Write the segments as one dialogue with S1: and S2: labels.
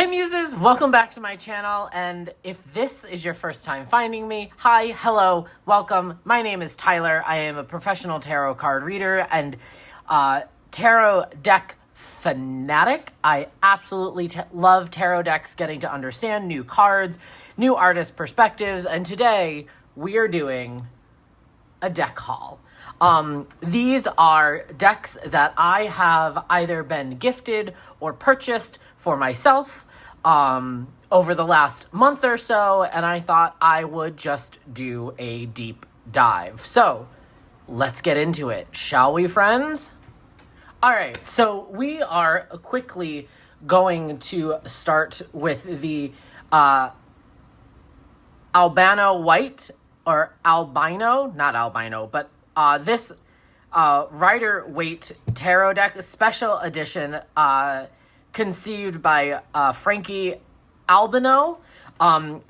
S1: Muses, welcome back to my channel, and if this is your first time finding me, hi, hello, welcome. My name is Tyler. I am a professional tarot card reader and tarot deck fanatic. I absolutely love tarot decks, getting to understand new cards, new artist perspectives, and today we are doing a deck haul. These are decks that I have either been gifted or purchased for myself over the last month or so, and I thought I would just do a deep dive. So let's get into it, shall we, friends? All right, so we are quickly going to start with the albino white, or albino, not albino, but this Rider-Waite tarot deck, special edition, conceived by Frankie Albino.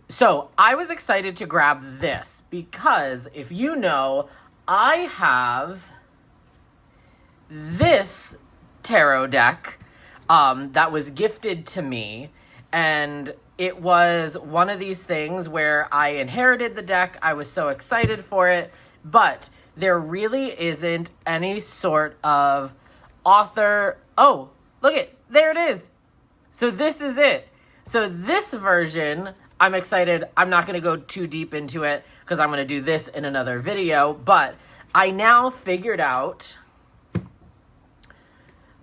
S1: So I was excited to grab this because, if you know, I have this tarot deck that was gifted to me, and it was one of these things where I inherited the deck. I was so excited for it, but there really isn't any sort of author. Oh, look it, there it is. So this is it. So this version, I'm excited. I'm not going to go too deep into it because I'm going to do this in another video, but I now figured out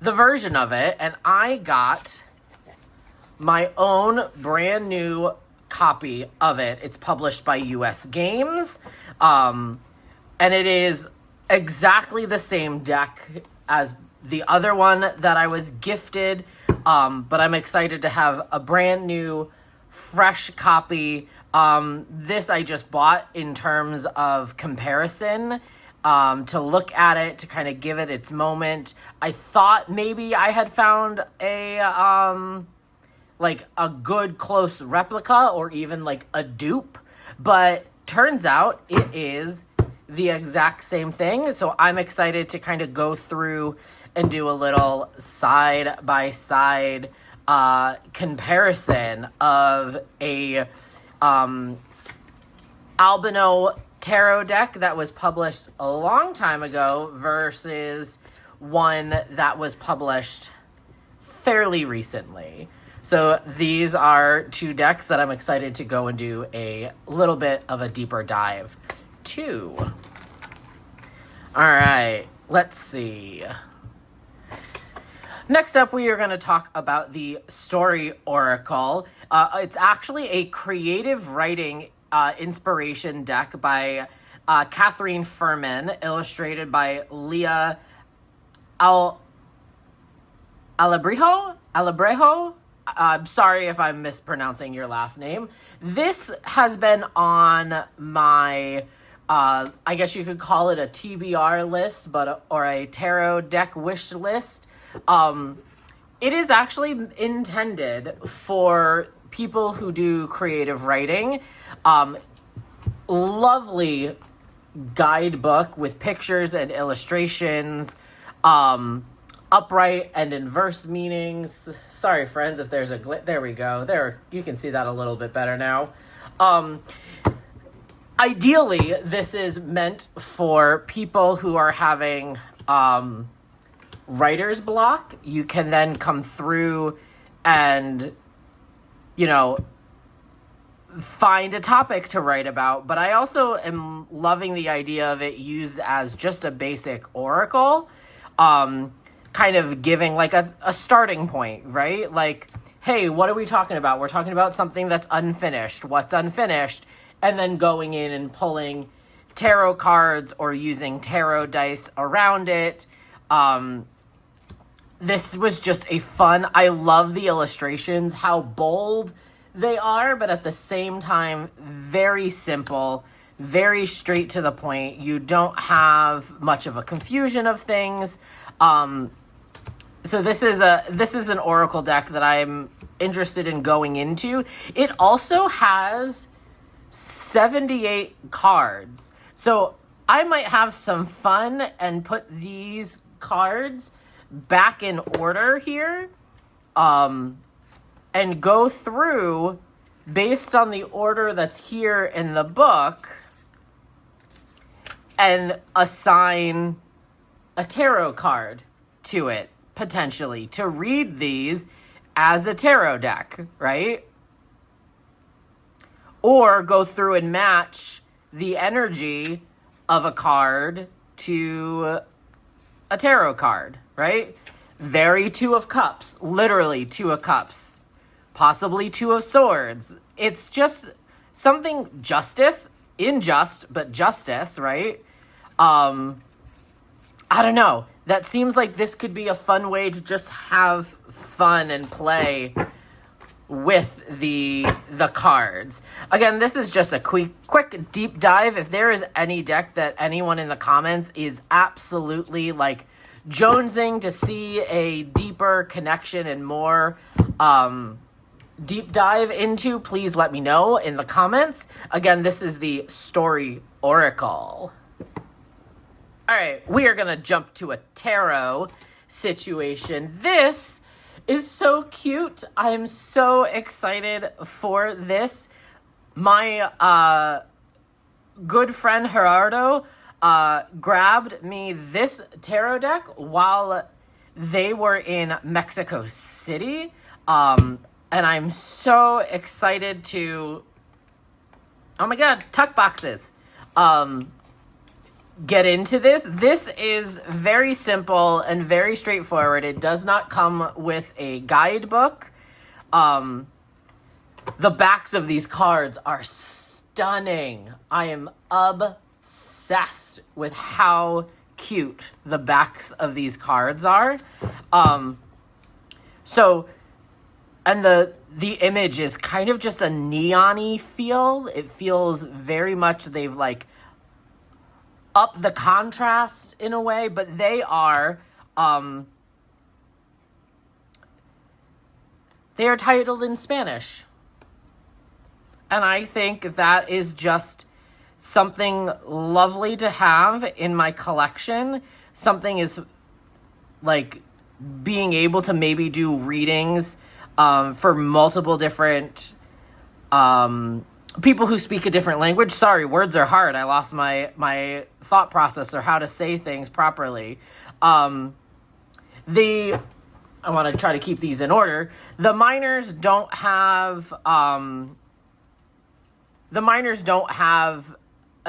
S1: the version of it, and I got my own brand new copy of it. It's published by US Games, and it is exactly the same deck as the other one that I was gifted, but I'm excited to have a brand new, fresh copy. This I just bought in terms of comparison, to look at it, to kind of give it its moment. I thought maybe I had found a good close replica or even like a dupe, but turns out it is the exact same thing. So I'm excited to kind of go through and do a little side-by-side comparison of a albino tarot deck that was published a long time ago versus one that was published fairly recently. So these are two decks that I'm excited to go and do a little bit of a deeper dive to. All right, let's see. Next up, we are going to talk about the Story Oracle. It's actually a creative writing inspiration deck by Catherine Furman, illustrated by Leah Alabrejo. I'm sorry if I'm mispronouncing your last name. This has been on my, I guess you could call it a TBR list, or a tarot deck wish list. It is actually intended for people who do creative writing. Lovely guidebook with pictures and illustrations, upright and inverse meanings. Sorry, friends, if there's a there we go. There, you can see that a little bit better now. Ideally, this is meant for people who are having writer's block. You can then come through and, find a topic to write about. But I also am loving the idea of it used as just a basic oracle, kind of giving like a starting point, right? Like, hey, what are we talking about? We're talking about something that's unfinished. What's unfinished? And then going in and pulling tarot cards or using tarot dice around it. This was just a fun, I love the illustrations, how bold they are, but at the same time, very simple, very straight to the point. You don't have much of a confusion of things. So this is an oracle deck that I'm interested in going into. It also has 78 cards. So I might have some fun and put these cards back in order here. and go through based on the order that's here in the book and assign a tarot card to it, potentially, to read these as a tarot deck, right? Or go through and match the energy of a card to a tarot card, right? Very Two of Cups, literally Two of Cups, possibly Two of Swords. It's just something unjust, but justice, right? I don't know. That seems like this could be a fun way to just have fun and play with the cards. Again, this is just a quick deep dive. If there is any deck that anyone in the comments is absolutely like jonesing to see a deeper connection and more deep dive into, please let me know in the comments. Again, this is the Story Oracle. All right, we are going to jump to a tarot situation. This is so cute. I'm so excited for this. My good friend Gerardo grabbed me this tarot deck while they were in Mexico City. And I'm so excited to, oh my God, tuck boxes. Get into this. This is very simple and very straightforward. It does not come with a guidebook. The backs of these cards are stunning. I am obsessed with how cute the backs of these cards are. And the image is kind of just a neon-y feel. It feels very much they've like up the contrast in a way, but they are titled in Spanish. And I think that is just something lovely to have in my collection. Something is like being able to maybe do readings for multiple different people who speak a different language. Sorry, words are hard. I lost my thought process or how to say things properly. I want to try to keep these in order. The minors don't have a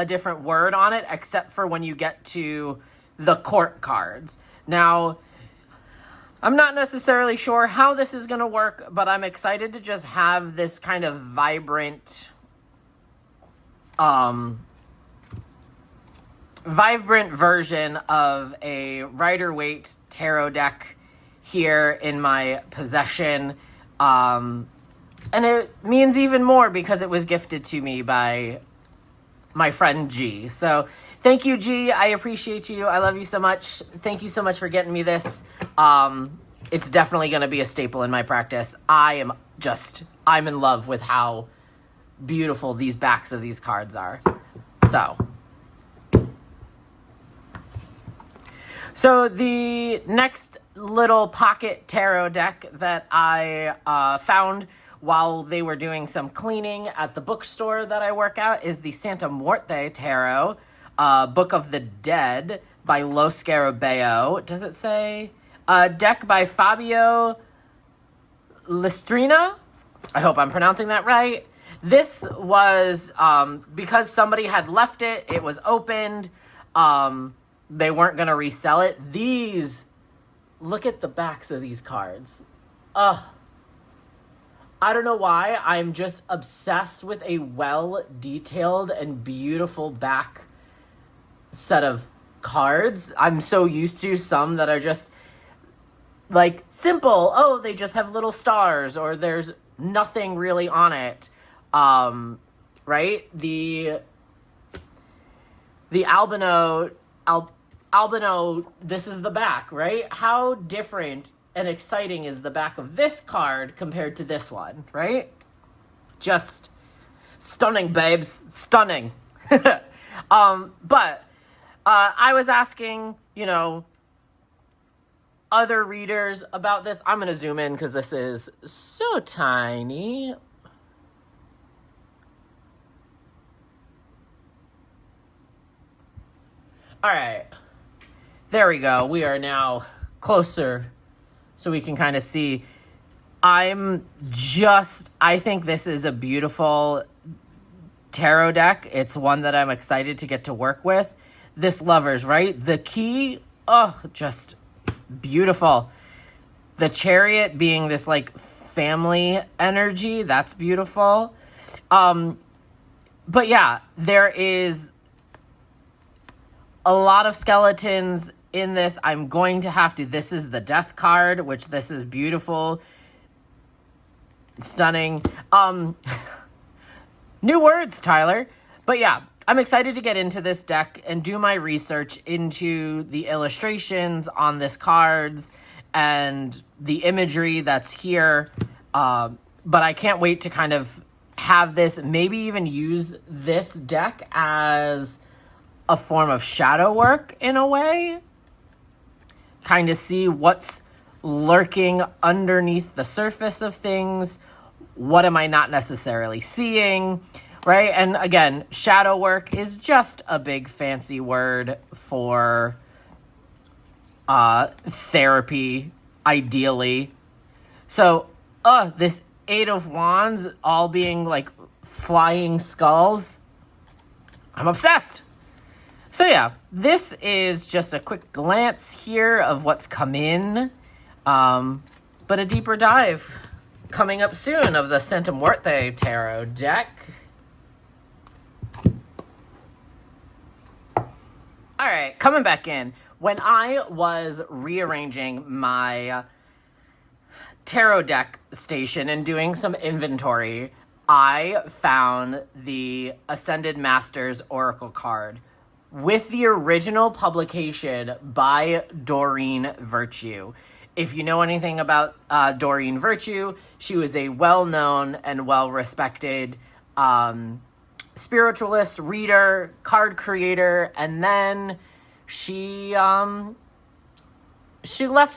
S1: different word on it except for when you get to the court cards. Now, I'm not necessarily sure how this is going to work, but I'm excited to just have this kind of vibrant version of a Rider-Waite tarot deck here in my possession. And it means even more because it was gifted to me by my friend G. So thank you, G. I appreciate you. I love you so much. Thank you so much for getting me this. It's definitely going to be a staple in my practice. I'm in love with how beautiful these backs of these cards are. So the next little pocket tarot deck that I found while they were doing some cleaning at the bookstore that I work at is the Santa Muerte Tarot, Book of the Dead by Lo Scarabeo. Does it say? Deck by Fabio Listrina. I hope I'm pronouncing that right. This was, because somebody had left it, it was opened, they weren't going to resell it. Look at the backs of these cards. I don't know why, I'm just obsessed with a well-detailed and beautiful back set of cards. I'm so used to some that are just, like, simple. Oh, they just have little stars, or there's nothing really on it. Right? The albino, this is the back, right? How different and exciting is the back of this card compared to this one, right? Just stunning, babes. Stunning. But I was asking, other readers about this. I'm going to zoom in because this is so tiny. All right. There we go. We are now closer so we can kind of see. I think this is a beautiful tarot deck. It's one that I'm excited to get to work with. This Lovers, right? The key, just beautiful. The Chariot being this like family energy, that's beautiful. But yeah, there is a lot of skeletons in this. I'm going to have to, this is the Death card, which this is beautiful. Stunning. New words, Tyler. But yeah, I'm excited to get into this deck and do my research into the illustrations on this cards and the imagery that's here. But I can't wait to kind of have this, maybe even use this deck as a form of shadow work in a way. Kind of see what's lurking underneath the surface of things. What am I not necessarily seeing, right? And again, shadow work is just a big fancy word for therapy, ideally. So, this Eight of Wands all being like flying skulls. I'm obsessed. So yeah, this is just a quick glance here of what's come in. But a deeper dive coming up soon of the Santa Muerte Tarot deck. All right, coming back in. When I was rearranging my tarot deck station and doing some inventory, I found the Ascended Masters Oracle card with the original publication by Doreen Virtue. If you know anything about Doreen Virtue, she was a well-known and well-respected spiritualist, reader, card creator, and then she left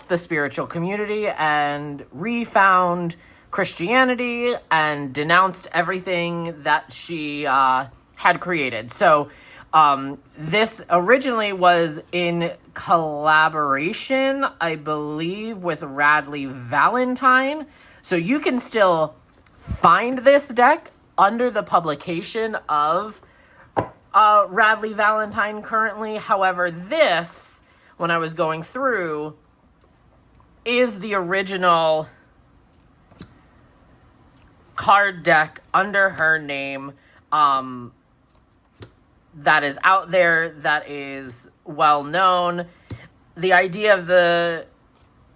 S1: the spiritual community and refound Christianity and denounced everything that she had created. So this originally was in collaboration, I believe, with Radley Valentine. So you can still find this deck under the publication of Radley Valentine currently. However, this, when I was going through, is the original card deck under her name. That is out there, that is well known. The idea of the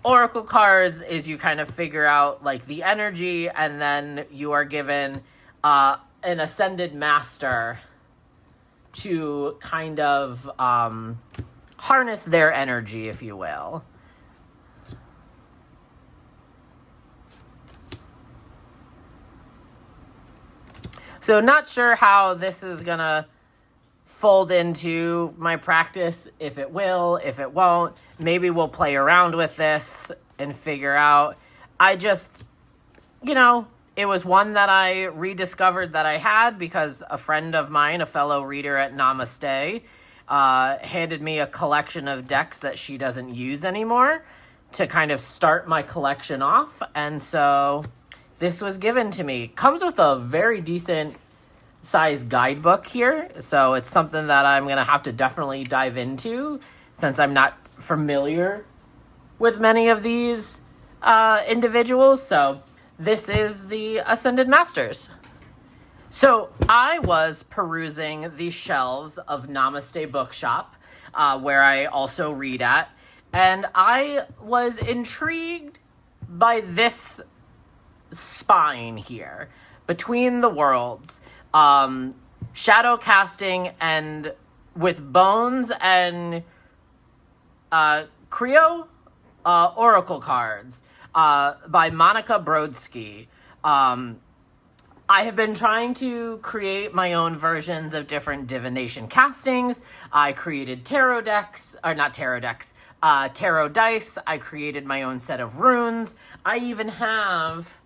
S1: oracle cards is you kind of figure out like the energy, and then you are given an ascended master to kind of harness their energy, if you will. So not sure how this is gonna fold into my practice, if it will, if it won't. Maybe we'll play around with this and figure out. I just, it was one that I rediscovered that I had because a friend of mine, a fellow reader at Namaste, handed me a collection of decks that she doesn't use anymore to kind of start my collection off. And so this was given to me. Comes with a very decent size guidebook here, so it's something that I'm gonna have to definitely dive into since I'm not familiar with many of these individuals. So this is the Ascended Masters. So I was perusing the shelves of Namaste Bookshop, where I also read at, and I was intrigued by this spine here, Between the Worlds. Shadow casting and with bones and Creo oracle cards by Monica Brodsky. I have been trying to create my own versions of different divination castings. I created tarot decks, or not tarot decks, tarot dice. I created my own set of runes. I even have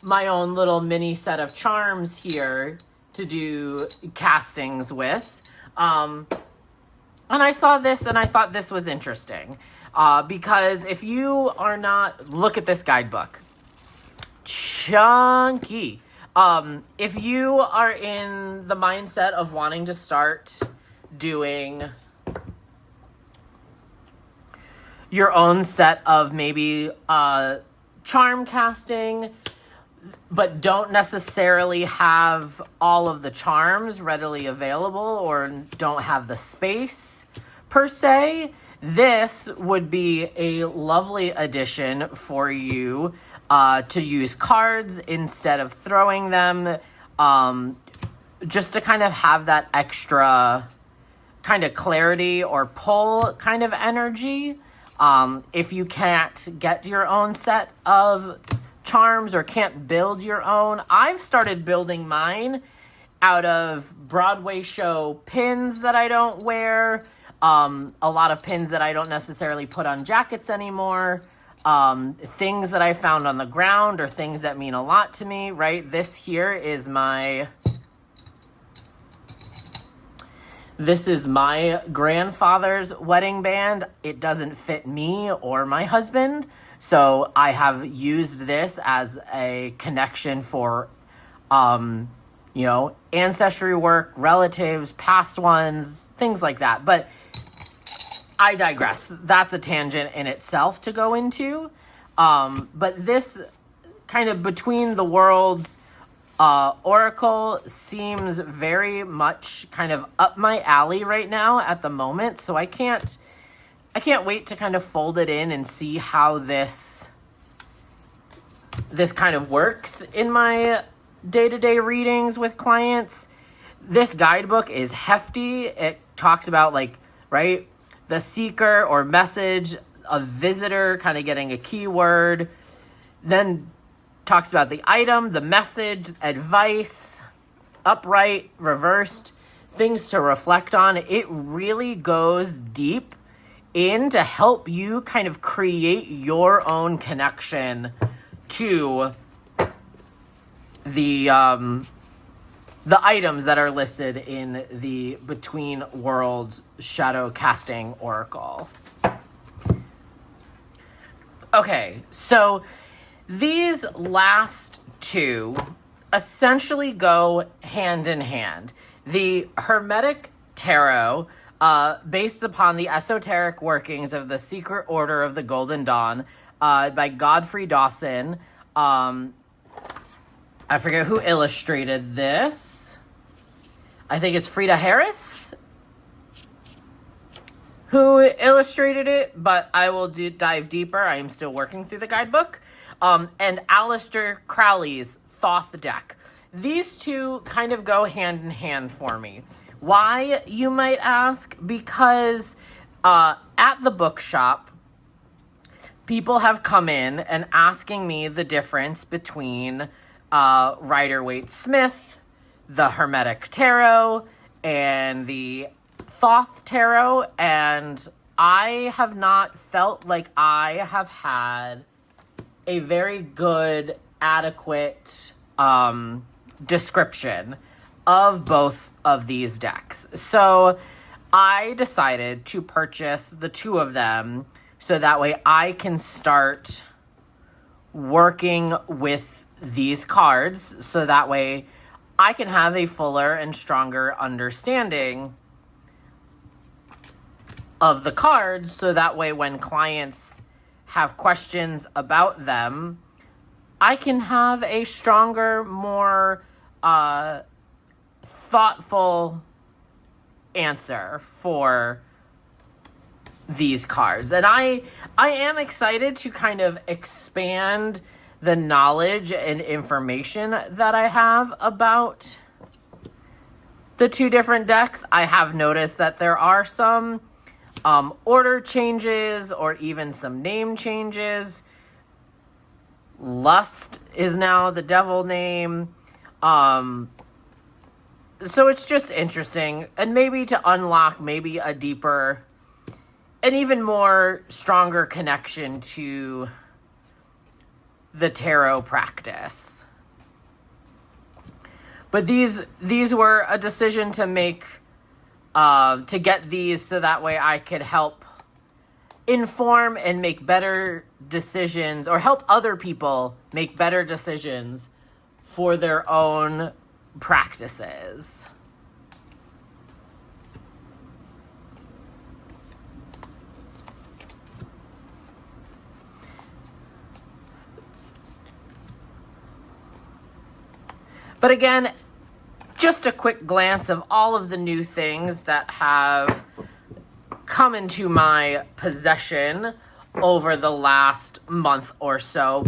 S1: my own little mini set of charms here to do castings with. And I saw this and I thought this was interesting. Because if you are not, look at this guidebook. Chunky. If you are in the mindset of wanting to start doing your own set of maybe charm casting, but don't necessarily have all of the charms readily available or don't have the space per se, this would be a lovely addition for you to use cards instead of throwing them, just to kind of have that extra kind of clarity or pull kind of energy. If you can't get your own set of charms or can't build your own, I've started building mine out of Broadway show pins that I don't wear, a lot of pins that I don't necessarily put on jackets anymore, things that I found on the ground or things that mean a lot to me, right? This here is my grandfather's wedding band. It doesn't fit me or my husband, so I have used this as a connection for, ancestry work, relatives, past ones, things like that. But I digress. That's a tangent in itself to go into. But this kind of between the worlds oracle seems very much kind of up my alley right now at the moment. So I can't wait to kind of fold it in and see how this kind of works in my day-to-day readings with clients. This guidebook is hefty. It talks about the seeker or message, a visitor kind of getting a keyword, then talks about the item, the message, advice, upright, reversed, things to reflect on. It really goes deep in to help you kind of create your own connection to the items that are listed in the Between Worlds Shadow Casting Oracle. Okay, so these last two essentially go hand in hand. The Hermetic Tarot, based upon the esoteric workings of the Secret Order of the Golden Dawn, by Godfrey Dawson. I forget who illustrated this. I think it's Frida Harris who illustrated it, but I will dive deeper. I am still working through the guidebook. And Aleister Crowley's Thoth deck. These two kind of go hand in hand for me. Why, you might ask? Because at the bookshop, people have come in and asking me the difference between Rider-Waite-Smith, the Hermetic Tarot, and the Thoth Tarot, and I have not felt like I have had a very good, adequate description of both of these decks. So I decided to purchase the two of them so that way I can start working with these cards, so that way I can have a fuller and stronger understanding of the cards, so that way when clients have questions about them, I can have a stronger, more thoughtful answer for these cards. And I am excited to kind of expand the knowledge and information that I have about the two different decks. I have noticed that there are some order changes or even some name changes. Lust is now the devil name. So it's just interesting, and maybe to unlock maybe a deeper and even more stronger connection to the tarot practice. But these were a decision to make, to get these so that way I could help inform and make better decisions, or help other people make better decisions for their own practices. But again, just a quick glance of all of the new things that have come into my possession over the last month or so.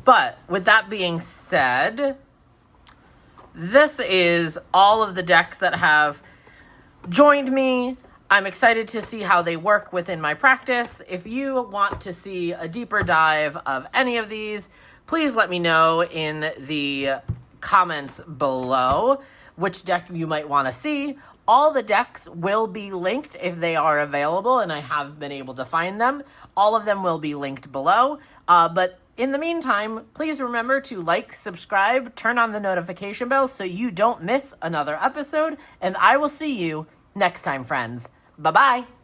S1: But with that being said, this is all of the decks that have joined me. I'm excited to see how they work within my practice. If you want to see a deeper dive of any of these, please let me know in the comments below which deck you might want to see. All the decks will be linked if they are available, and I have been able to find them. All of them will be linked below. But in the meantime, please remember to like, subscribe, turn on the notification bell so you don't miss another episode, and I will see you next time, friends. Bye-bye.